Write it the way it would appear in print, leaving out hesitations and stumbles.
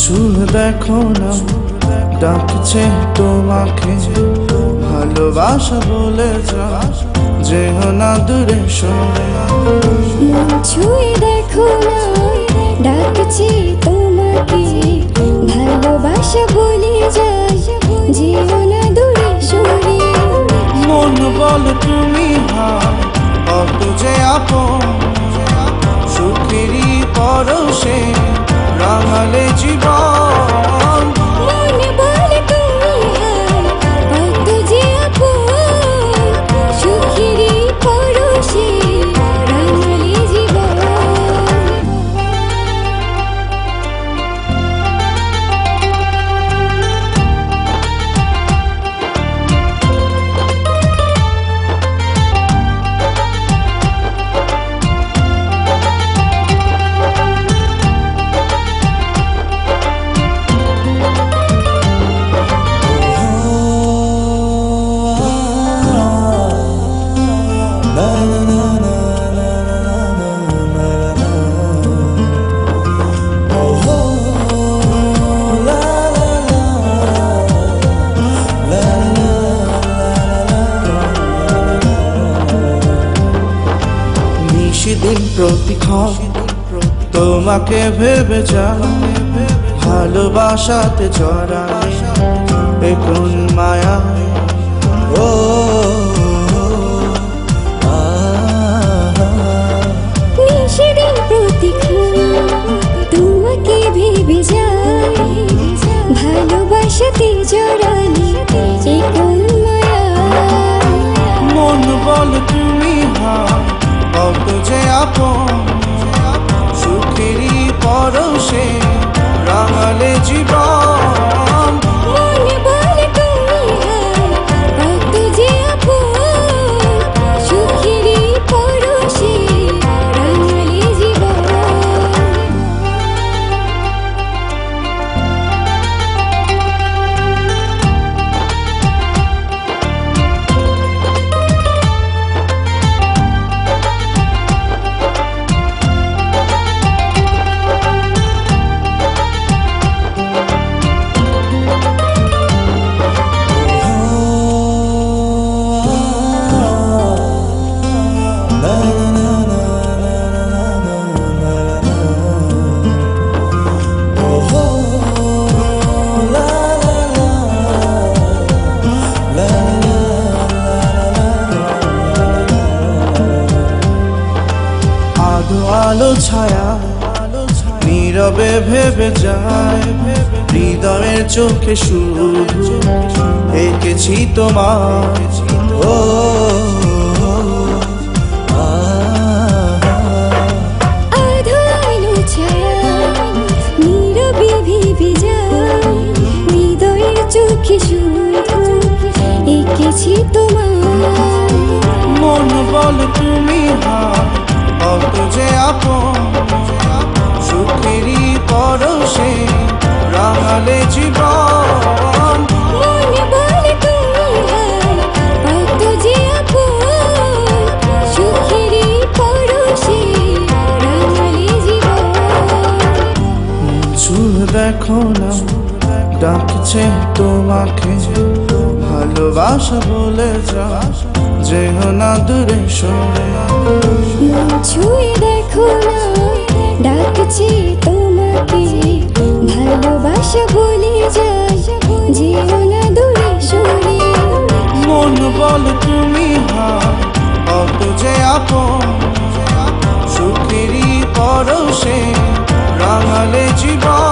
ছুঁয়ে দেখো না, ডাকছে তোমাকে ভালোবাসা বলে যা, যেও না দূরে সরে। ছুঁয়ে দেখো না, ডাকছে তোমাকে ভালোবাসা বলে যায়, যেও না দূরে সরে। মন বলে তুমি কত যে আপন, সুখেরই পরশে রাঙালে জীবন। মন বলে তুমি কত যে আপন, সুখেরই পরশে রাঙালে জীবন। দিন প্রতিক্ষণ তোমাকে ভেবে যায়, ভালোবাসাতে জড়ালে কোন মায়া। ও নিশিদিন প্রতিক্ষণ তোমাকে ভেবে যায়, ভালোবাসাতে জড়ালে কোন মায়া। মন বলে তুমি কত যে আপন, সুখেরই পরশে রাঙালে জীবন। মন বলে তুমি কত যে আপন, সুখেরই পরশে রাঙালে জীবন। আলো ছায়া নীরবে ভেবে যায়, হৃদয়ের চোখে শুধু এঁকেছি তোমার। ও আধো আলো ছায়া নীরবে ভেবে যায়, হৃদয়ের চোখে শুধু এঁকেছি তোমার। মন বল তুমি কত যে আপন, সুখেরই পরশে রাঙালে জীবন। মন বলে তুমি কত যে আপন, সুখেরই পরশে রাঙালে জীবন। ছুঁয়ে দেখো না, ডাকছে তোমাকে ভালোবাসা বলে যা, যেও না দূরে সরে। ছুঁয়ে দেখো না, ডাকছে তোমাকে ভালোবাসা বলে যায়, যেও না দূরে সরে। মন বল তুমি কত যে আপন, সুখেরই পরশে রাঙালে জীবন।